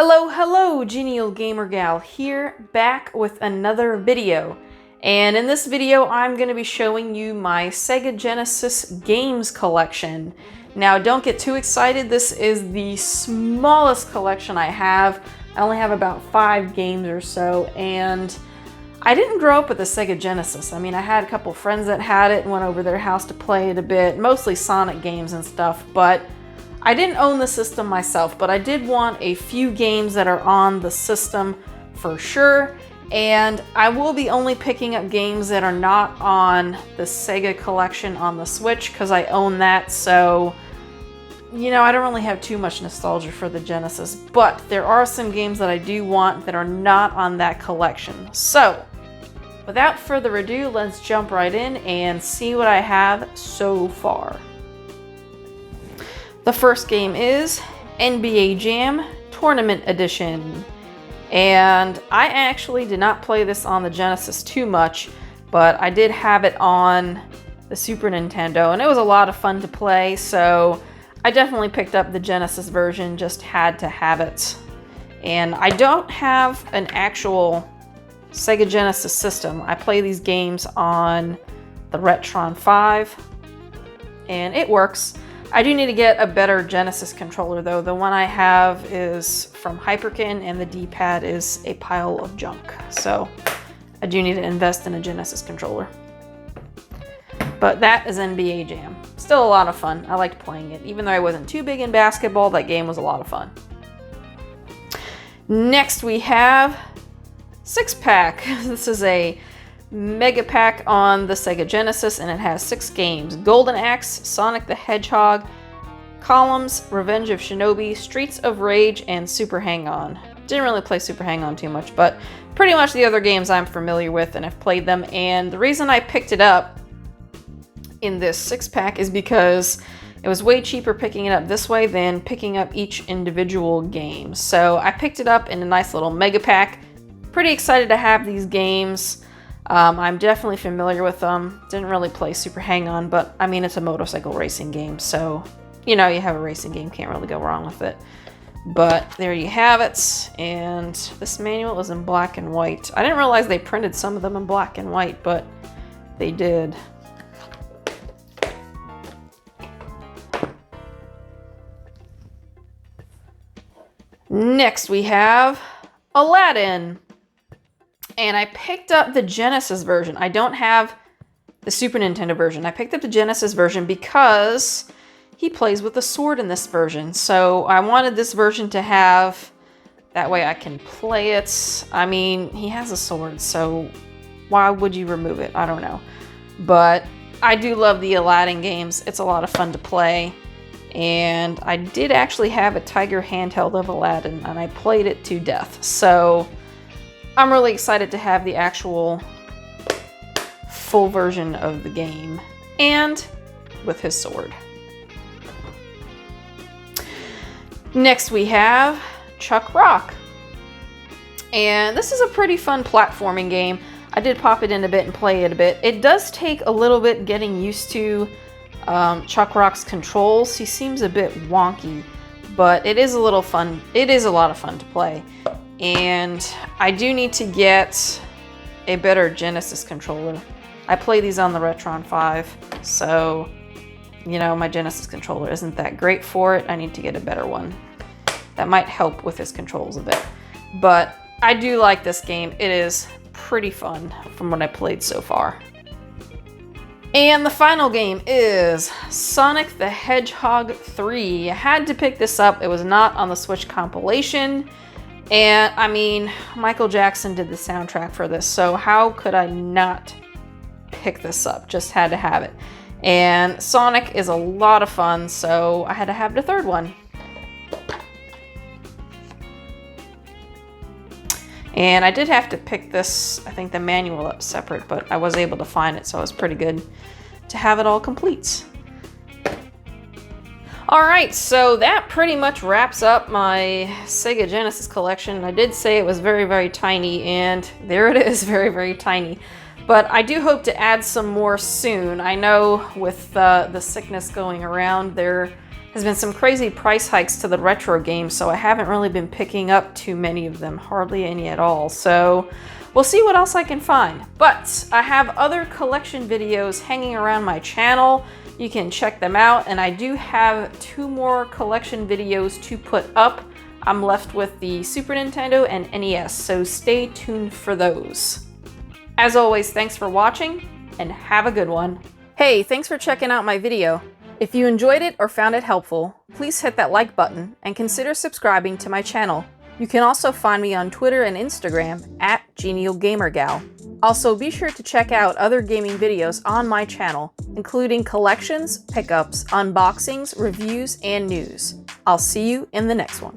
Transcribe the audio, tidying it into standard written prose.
Hello, Genial Gamer Gal here, back with another video. And in this video, I'm going to be showing you my Sega Genesis Games Collection. Now, don't get too excited. This is the smallest collection I have. I only have about 5 games or so, and I didn't grow up with the Sega Genesis. I mean, I had a couple friends that had it and went over their house to play it a bit, mostly Sonic games and stuff, but I didn't own the system myself, but I did want a few games that are on the system for sure, and I will be only picking up games that are not on the Sega collection on the Switch because I own that, so you know, I don't really have too much nostalgia for the Genesis, but there are some games that I do want that are not on that collection. So without further ado, let's jump right in and see what I have so far. The first game is NBA Jam Tournament Edition. And I actually did not play this on the Genesis too much, but I did have it on the Super Nintendo, and it was a lot of fun to play, so I definitely picked up the Genesis version, just had to have it. And I don't have an actual Sega Genesis system. I play these games on the Retron 5, and it works. I do need to get a better Genesis controller though. The one I have is from Hyperkin and the D-pad is a pile of junk. So I do need to invest in a Genesis controller. But that is NBA Jam. Still a lot of fun. I liked playing it. Even though I wasn't too big in basketball, that game was a lot of fun. Next we have Six Pack. This is a Mega Pack on the Sega Genesis, and it has 6 games: Golden Axe, Sonic the Hedgehog, Columns, Revenge of Shinobi, Streets of Rage, and Super Hang-On. Didn't really play Super Hang-On too much, but pretty much the other games I'm familiar with and I've played them. And the reason I picked it up in this 6-pack is because it was way cheaper picking it up this way than picking up each individual game. So I picked it up in a nice little Mega Pack. Pretty excited to have these games. I'm definitely familiar with them. Didn't really play Super Hang-On, but I mean, it's a motorcycle racing game, so you know, you have a racing game, can't really go wrong with it. But there you have it, and this manual is in black and white. I didn't realize they printed some of them in black and white, but they did. Next we have Aladdin. And I picked up the Genesis version. I don't have the Super Nintendo version. I picked up the Genesis version because he plays with a sword in this version. So I wanted this version to have, that way I can play it. I mean, he has a sword, so why would you remove it? I don't know. But I do love the Aladdin games. It's a lot of fun to play. And I did actually have a Tiger handheld of Aladdin, and I played it to death. So I'm really excited to have the actual full version of the game, and with his sword. Next we have Chuck Rock. And this is a pretty fun platforming game. I did pop it in a bit and play it a bit. It does take a little bit getting used to Chuck Rock's controls. He seems a bit wonky, but it is a little fun. It is a lot of fun to play. And I do need to get a better Genesis controller. I play these on the Retron 5, so you know, my Genesis controller isn't that great for it. I need to get a better one. That might help with his controls a bit. But I do like this game. It is pretty fun from what I played so far. And the final game is Sonic the Hedgehog 3. I had to pick this up. It was not on the Switch compilation. And I mean, Michael Jackson did the soundtrack for this, so how could I not pick this up? Just had to have it. And Sonic is a lot of fun, so I had to have the third one. And I did have to pick this, I think, the manual up separate, but I was able to find it, so it was pretty good to have it all complete. Alright, so that pretty much wraps up my Sega Genesis collection. I did say it was very, very tiny, and there it is, very, very tiny. But I do hope to add some more soon. I know with the sickness going around, there There's been some crazy price hikes to the retro games, so I haven't really been picking up too many of them, hardly any at all. So we'll see what else I can find. But I have other collection videos hanging around my channel. You can check them out, and I do have 2 more collection videos to put up. I'm left with the Super Nintendo and NES, so stay tuned for those. As always, thanks for watching, and have a good one. Hey, thanks for checking out my video. If you enjoyed it or found it helpful, please hit that like button and consider subscribing to my channel. You can also find me on Twitter and Instagram at GenialGamerGal. Also, be sure to check out other gaming videos on my channel, including collections, pickups, unboxings, reviews, and news. I'll see you in the next one.